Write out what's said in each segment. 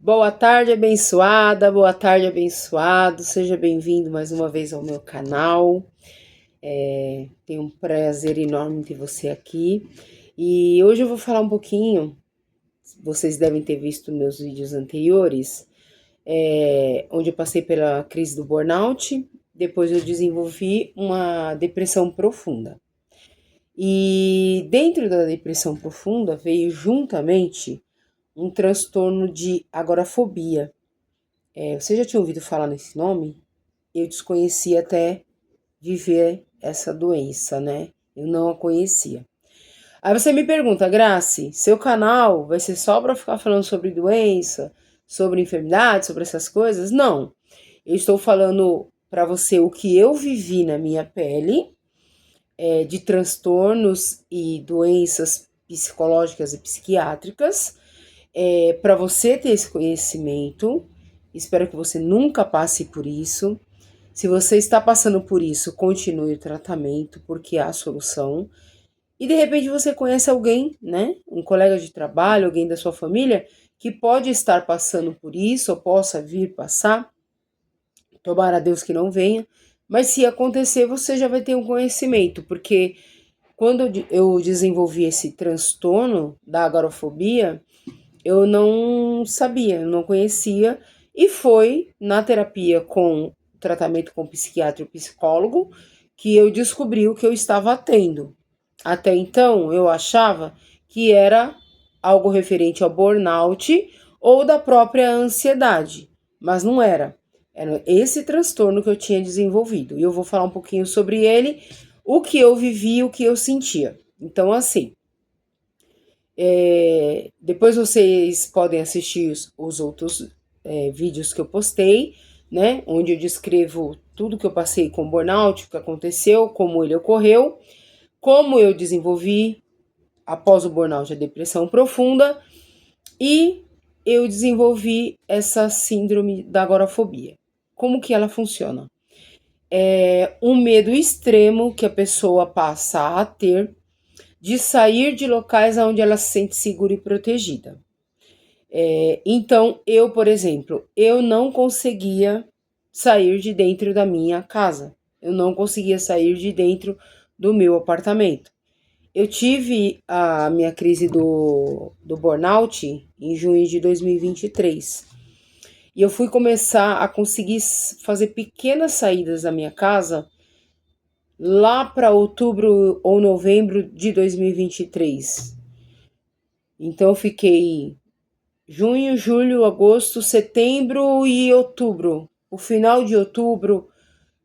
Boa tarde, abençoada, boa tarde, abençoado. Seja bem-vindo mais uma vez ao meu canal. Tenho um prazer enorme ter você aqui. E hoje eu vou falar um pouquinho, vocês devem ter visto meus vídeos anteriores, onde eu passei pela crise do burnout, depois eu desenvolvi uma depressão profunda. E dentro da depressão profunda veio juntamente um transtorno de agorafobia. Você já tinha ouvido falar nesse nome? Eu desconhecia até viver essa doença, né? Eu não a conhecia. Aí você me pergunta, Grace, seu canal vai ser só para ficar falando sobre doença, sobre enfermidade, sobre essas coisas? Não. Eu estou falando para você o que eu vivi na minha pele, de transtornos e doenças psicológicas e psiquiátricas, para você ter esse conhecimento. Espero que você nunca passe por isso. Se você está passando por isso, continue o tratamento, porque há solução. E de repente você conhece alguém, né? Um colega de trabalho, alguém da sua família, que pode estar passando por isso, ou possa vir passar. Tomara a Deus que não venha. Mas se acontecer, você já vai ter um conhecimento, porque quando eu desenvolvi esse transtorno da agorafobia, eu não sabia, eu não conhecia, e foi na terapia com tratamento com psiquiatra e psicólogo que eu descobri o que eu estava tendo. Até então eu achava que era algo referente ao burnout ou da própria ansiedade, mas não era. Era esse transtorno que eu tinha desenvolvido. E eu vou falar um pouquinho sobre ele, o que eu vivi, o que eu sentia. Então, assim, depois vocês podem assistir os outros vídeos que eu postei, né? Onde eu descrevo tudo que eu passei com burnout, o que aconteceu, como ele ocorreu, como eu desenvolvi após o burnout a depressão profunda e eu desenvolvi essa síndrome da agorafobia. Como que ela funciona? É um medo extremo que a pessoa passa a ter de sair de locais onde ela se sente segura e protegida. Então, eu, por exemplo, eu não conseguia sair de dentro da minha casa. Eu não conseguia sair de dentro do meu apartamento. Eu tive a minha crise do burnout em junho de 2023. E eu fui começar a conseguir fazer pequenas saídas da minha casa lá para outubro ou novembro de 2023. Então eu fiquei junho, julho, agosto, setembro e outubro. O final de outubro,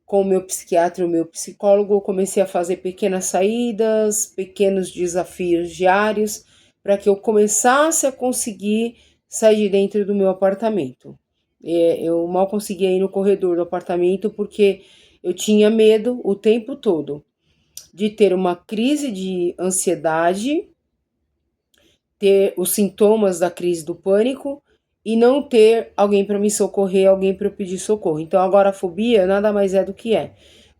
com o meu psiquiatra e o meu psicólogo, eu comecei a fazer pequenas saídas, pequenos desafios diários, para que eu começasse a conseguir sair de dentro do meu apartamento. Eu mal conseguia ir no corredor do apartamento porque eu tinha medo o tempo todo de ter uma crise de ansiedade, ter os sintomas da crise do pânico e não ter alguém para me socorrer, alguém para eu pedir socorro. Então, agora a fobia nada mais é do que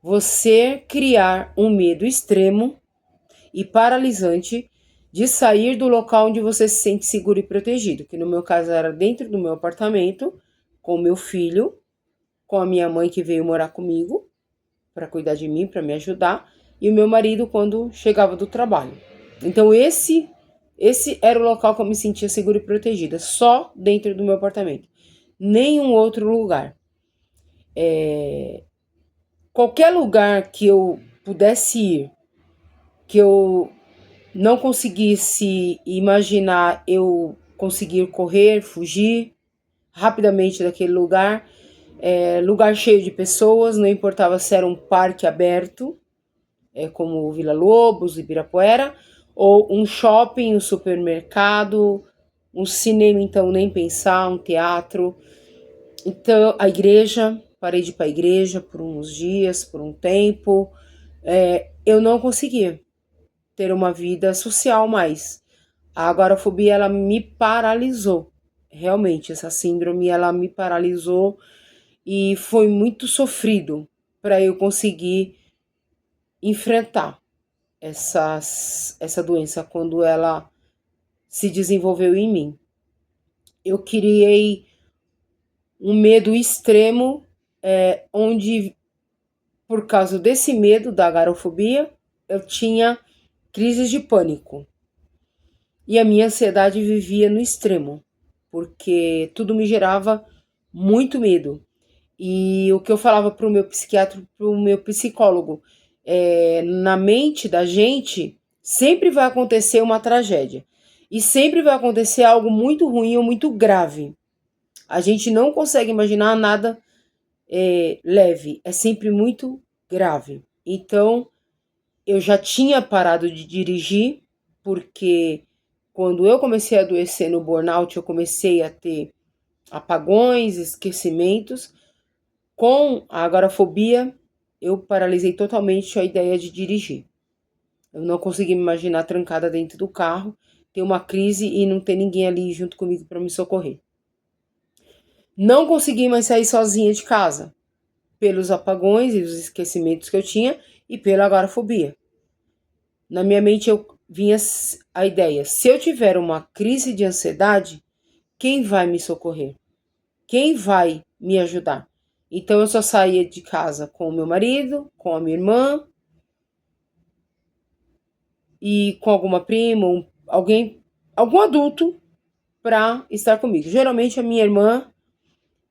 você criar um medo extremo e paralisante de sair do local onde você se sente seguro e protegido, que no meu caso era dentro do meu apartamento, com o meu filho, com a minha mãe que veio morar comigo para cuidar de mim, para me ajudar, e o meu marido quando chegava do trabalho. Então esse era o local que eu me sentia segura e protegida, só dentro do meu apartamento. Nenhum outro lugar. Qualquer lugar que eu pudesse ir, que eu não conseguisse imaginar eu conseguir correr, fugir rapidamente daquele lugar, lugar cheio de pessoas, não importava se era um parque aberto, como o Vila Lobos, Ibirapuera, ou um shopping, um supermercado, um cinema, então nem pensar, um teatro. Então, a igreja, parei de ir para a igreja por uns dias, por um tempo. Eu não conseguia ter uma vida social mais. A agorafobia, ela me paralisou. Realmente, essa síndrome, ela me paralisou e foi muito sofrido para eu conseguir enfrentar essa doença quando ela se desenvolveu em mim. Eu criei um medo extremo, onde, por causa desse medo da agorafobia, eu tinha crises de pânico. E a minha ansiedade vivia no extremo, porque tudo me gerava muito medo. E o que eu falava para o meu psiquiatra, para o meu psicólogo, na mente da gente sempre vai acontecer uma tragédia. E sempre vai acontecer algo muito ruim ou muito grave. A gente não consegue imaginar nada leve, é sempre muito grave. Então, eu já tinha parado de dirigir, porque quando eu comecei a adoecer no burnout, eu comecei a ter apagões, esquecimentos. Com a agorafobia, eu paralisei totalmente a ideia de dirigir. Eu não consegui me imaginar trancada dentro do carro, ter uma crise e não ter ninguém ali junto comigo para me socorrer. Não consegui mais sair sozinha de casa, pelos apagões e os esquecimentos que eu tinha e pela agorafobia. Na minha mente eu vinha a ideia, se eu tiver uma crise de ansiedade, quem vai me socorrer? Quem vai me ajudar? Então eu só saía de casa com o meu marido, com a minha irmã e com alguma prima, algum adulto para estar comigo. Geralmente a minha irmã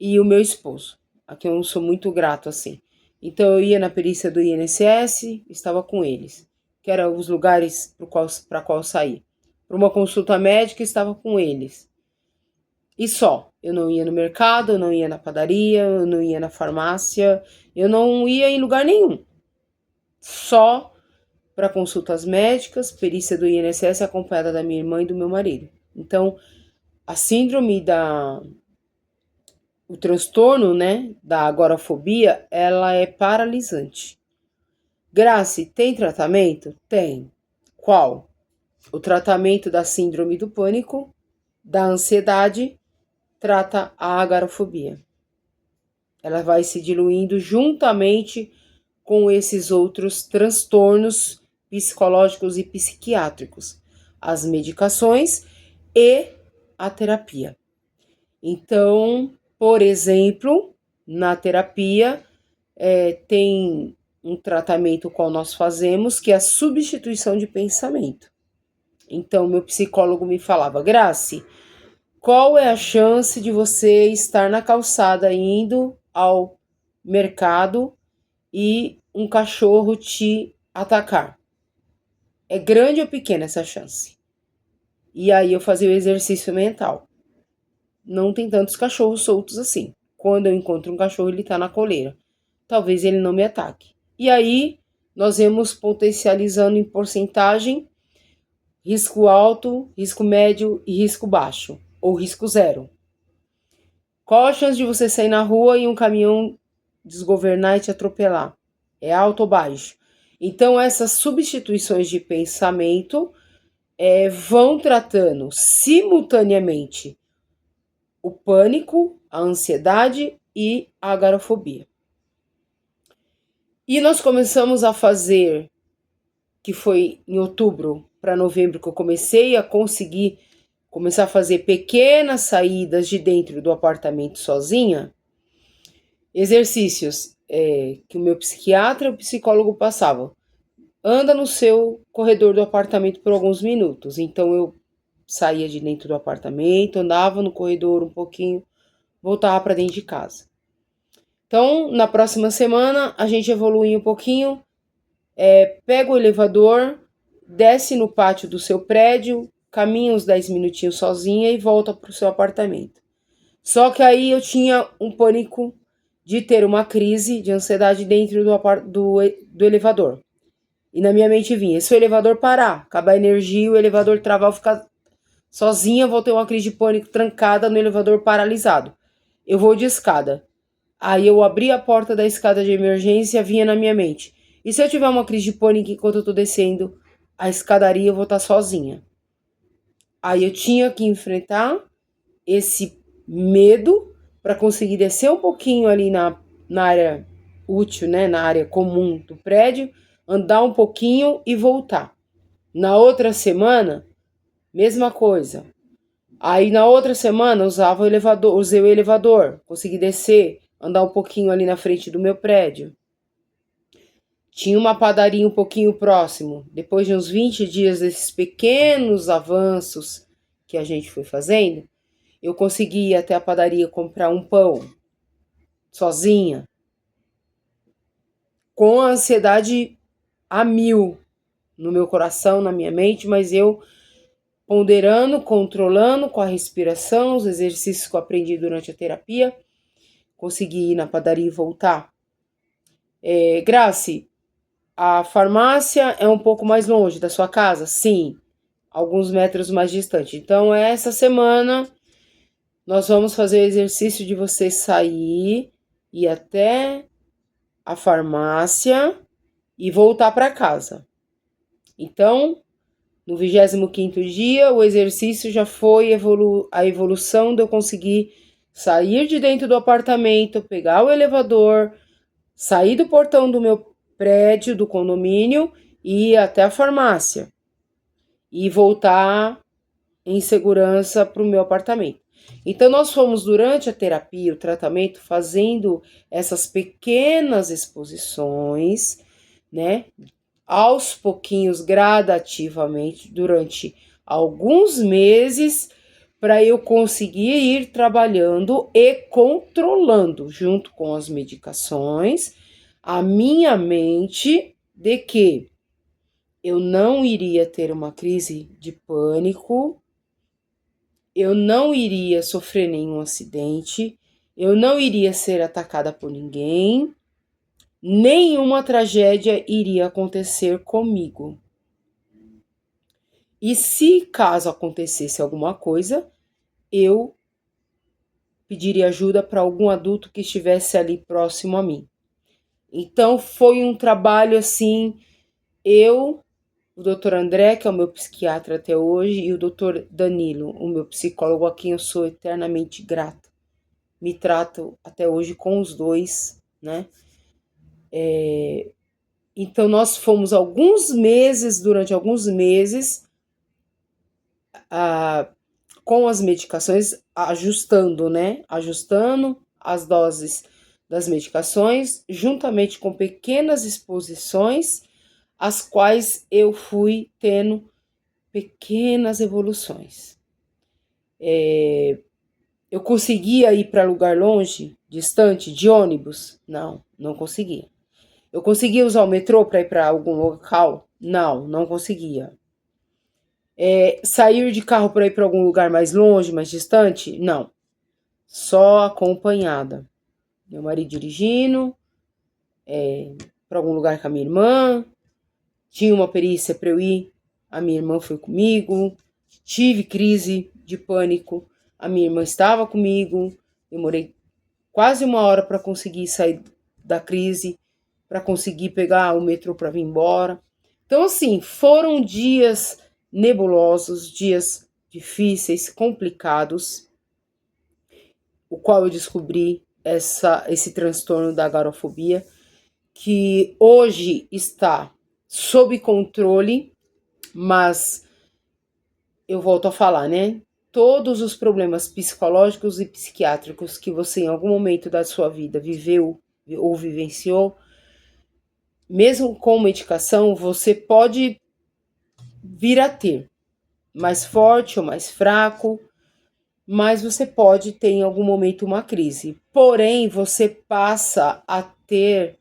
e o meu esposo, a quem eu sou muito grato assim. Então eu ia na perícia do INSS, estava com eles, que eram os lugares para qual eu saí. Para uma consulta médica, estava com eles. E só, eu não ia no mercado, eu não ia na padaria, eu não ia na farmácia, eu não ia em lugar nenhum. Só para consultas médicas, perícia do INSS acompanhada da minha irmã e do meu marido. Então, a síndrome o transtorno, né, da agorafobia, ela é paralisante. Grace, tem tratamento? Tem. Qual? O tratamento da síndrome do pânico, da ansiedade, trata a agorafobia. Ela vai se diluindo juntamente com esses outros transtornos psicológicos e psiquiátricos, as medicações e a terapia. Então, por exemplo, na terapia tem um tratamento qual nós fazemos, que é a substituição de pensamento. Então, meu psicólogo me falava, Grace, qual é a chance de você estar na calçada indo ao mercado e um cachorro te atacar? É grande ou pequena essa chance? E aí eu fazia o exercício mental. Não tem tantos cachorros soltos assim. Quando eu encontro um cachorro, ele está na coleira. Talvez ele não me ataque. E aí nós vamos potencializando em porcentagem risco alto, risco médio e risco baixo, ou risco zero. Qual a chance de você sair na rua e um caminhão desgovernar e te atropelar? É alto ou baixo? Então, essas substituições de pensamento vão tratando simultaneamente o pânico, a ansiedade e a agorafobia. E nós começamos a fazer, que foi em outubro para novembro que eu comecei a conseguir começar a fazer pequenas saídas de dentro do apartamento sozinha, exercícios que o meu psiquiatra e o psicólogo passavam. Anda no seu corredor do apartamento por alguns minutos. Então eu saía de dentro do apartamento, andava no corredor um pouquinho, voltava para dentro de casa. Então, na próxima semana, a gente evolui um pouquinho, pega o elevador, desce no pátio do seu prédio, caminha uns 10 minutinhos sozinha e volta para o seu apartamento. Só que aí eu tinha um pânico de ter uma crise de ansiedade dentro do elevador. E na minha mente vinha, se o elevador parar, acabar a energia, o elevador travar, eu ficar sozinha, vou ter uma crise de pânico trancada no elevador paralisado. Eu vou de escada. Aí eu abri a porta da escada de emergência, vinha na minha mente. E se eu tiver uma crise de pânico enquanto eu tô descendo a escadaria, eu vou estar sozinha. Aí eu tinha que enfrentar esse medo para conseguir descer um pouquinho ali na área útil, né, na área comum do prédio, andar um pouquinho e voltar. Na outra semana, mesma coisa. Aí na outra semana usei o elevador, consegui descer, andar um pouquinho ali na frente do meu prédio. Tinha uma padaria um pouquinho próximo. Depois de uns 20 dias desses pequenos avanços que a gente foi fazendo, eu consegui ir até a padaria comprar um pão sozinha, com a ansiedade a mil no meu coração, na minha mente, mas eu ponderando, controlando com a respiração, os exercícios que eu aprendi durante a terapia, consegui ir na padaria e voltar. Grace, a farmácia é um pouco mais longe da sua casa? Sim, alguns metros mais distante. Então, essa semana, nós vamos fazer o exercício de você sair, ir até a farmácia e voltar para casa. Então, no 25º dia, o exercício já foi a evolução de eu conseguir sair de dentro do apartamento, pegar o elevador, sair do portão do meu prédio, do condomínio, e ir até a farmácia. E voltar em segurança para o meu apartamento. Então, nós fomos, durante a terapia, o tratamento, fazendo essas pequenas exposições, né? Aos pouquinhos, gradativamente, durante alguns meses, para eu conseguir ir trabalhando e controlando, junto com as medicações, a minha mente de que eu não iria ter uma crise de pânico, eu não iria sofrer nenhum acidente, eu não iria ser atacada por ninguém, nenhuma tragédia iria acontecer comigo. E se caso acontecesse alguma coisa, eu pediria ajuda para algum adulto que estivesse ali próximo a mim. Então foi um trabalho assim, o Dr. André, que é o meu psiquiatra até hoje, e o Dr. Danilo, o meu psicólogo, a quem eu sou eternamente grata. Me trato até hoje com os dois, né? Então nós fomos durante alguns meses, com as medicações, ajustando, né? Ajustando as doses das medicações, juntamente com pequenas exposições, as quais eu fui tendo pequenas evoluções. Eu conseguia ir para lugar longe, distante, de ônibus? Não, não conseguia. Eu conseguia usar o metrô para ir para algum local? Não, não conseguia. Sair de carro para ir para algum lugar mais longe, mais distante? Não, só acompanhada. Meu marido dirigindo, para algum lugar com a minha irmã. Tinha uma perícia para eu ir, a minha irmã foi comigo. Tive crise de pânico, a minha irmã estava comigo. Demorei quase 1 hora para conseguir sair da crise, para conseguir pegar o metrô para vir embora. Então, assim, foram dias nebulosos, dias difíceis, complicados, o qual eu descobri esse transtorno da agorafobia, que hoje está sob controle, mas eu volto a falar, né? Todos os problemas psicológicos e psiquiátricos que você em algum momento da sua vida viveu ou vivenciou, mesmo com medicação, você pode vir a ter, mais forte ou mais fraco, mas você pode ter em algum momento uma crise. Porém, você passa a ter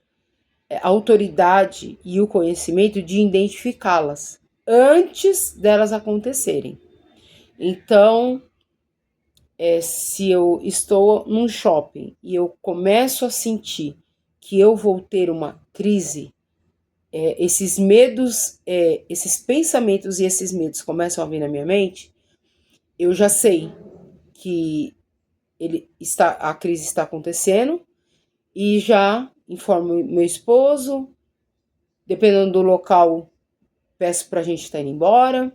a autoridade e o conhecimento de identificá-las antes delas acontecerem. Então, se eu estou num shopping e eu começo a sentir que eu vou ter uma crise, esses medos, esses pensamentos e esses medos começam a vir na minha mente, eu já sei que a crise está acontecendo e já informo meu esposo, dependendo do local, peço para a gente estar indo embora,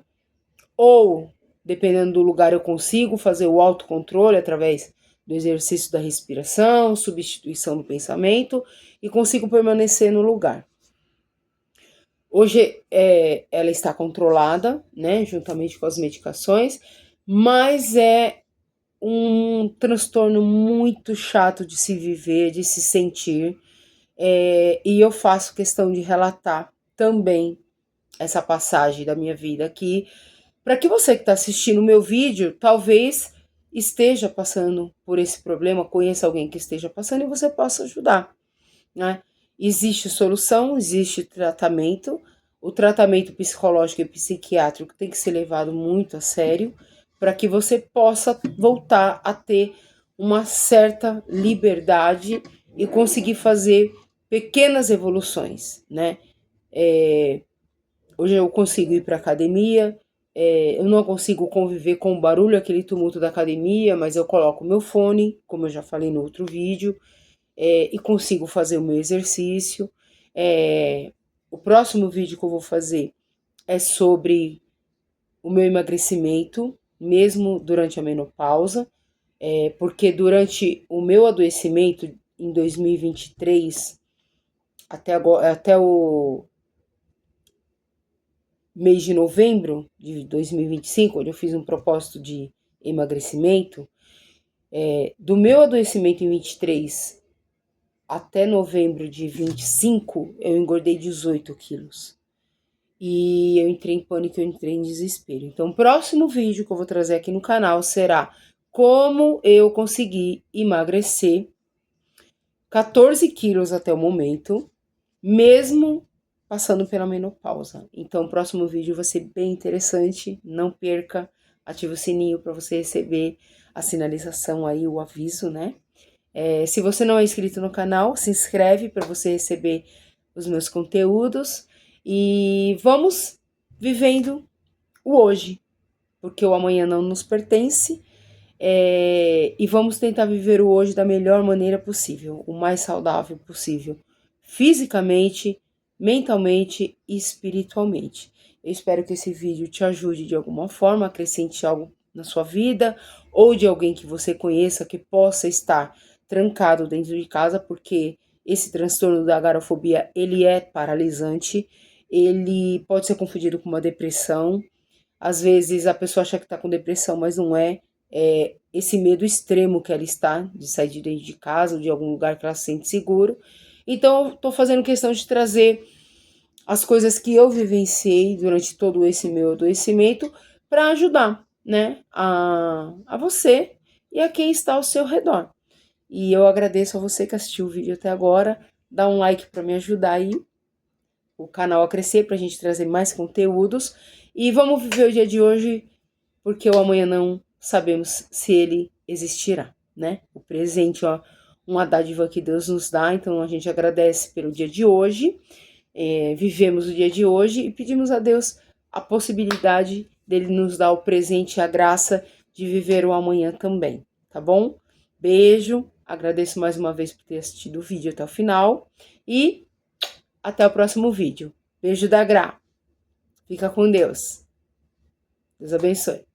ou dependendo do lugar eu consigo fazer o autocontrole através do exercício da respiração, substituição do pensamento e consigo permanecer no lugar. Hoje ela está controlada, né, juntamente com as medicações, mas é um transtorno muito chato de se viver, de se sentir, e eu faço questão de relatar também essa passagem da minha vida aqui, para que você que está assistindo o meu vídeo, talvez esteja passando por esse problema, conheça alguém que esteja passando e você possa ajudar, né? Existe solução, existe tratamento. O tratamento psicológico e psiquiátrico tem que ser levado muito a sério para que você possa voltar a ter uma certa liberdade e conseguir fazer pequenas evoluções, né? Hoje eu consigo ir para academia, eu não consigo conviver com o barulho, aquele tumulto da academia, mas eu coloco meu fone, como eu já falei no outro vídeo, e consigo fazer o meu exercício. O próximo vídeo que eu vou fazer é sobre o meu emagrecimento, mesmo durante a menopausa, porque durante o meu adoecimento em 2023, até agora, até o mês de novembro de 2025, onde eu fiz um propósito de emagrecimento, do meu adoecimento em 23 até novembro de 25, eu engordei 18 quilos. E eu entrei em pânico, eu entrei em desespero. Então, o próximo vídeo que eu vou trazer aqui no canal será como eu consegui emagrecer 14 quilos até o momento, mesmo passando pela menopausa. Então, o próximo vídeo vai ser bem interessante. Não perca, ative o sininho para você receber a sinalização aí, o aviso, né? Se você não é inscrito no canal, se inscreve para você receber os meus conteúdos. E vamos vivendo o hoje, porque o amanhã não nos pertence. E vamos tentar viver o hoje da melhor maneira possível, o mais saudável possível, fisicamente, mentalmente e espiritualmente. Eu espero que esse vídeo te ajude de alguma forma, acrescente algo na sua vida, ou de alguém que você conheça que possa estar trancado dentro de casa, porque esse transtorno da agorafobia, ele é paralisante, ele pode ser confundido com uma depressão. Às vezes a pessoa acha que está com depressão, mas não é. É esse medo extremo que ela está de sair de dentro de casa ou de algum lugar que ela se sente seguro. Então, eu estou fazendo questão de trazer as coisas que eu vivenciei durante todo esse meu adoecimento para ajudar, né, a você e a quem está ao seu redor. E eu agradeço a você que assistiu o vídeo até agora. Dá um like para me ajudar aí o canal a crescer, para a gente trazer mais conteúdos. E vamos viver o dia de hoje, porque o amanhã não sabemos se ele existirá, né? O presente, ó, uma dádiva que Deus nos dá, então a gente agradece pelo dia de hoje, vivemos o dia de hoje e pedimos a Deus a possibilidade dele nos dar o presente e a graça de viver o amanhã também, tá bom? Beijo, agradeço mais uma vez por ter assistido o vídeo até o final e até o próximo vídeo. Beijo da Gra. Fica com Deus. Deus abençoe.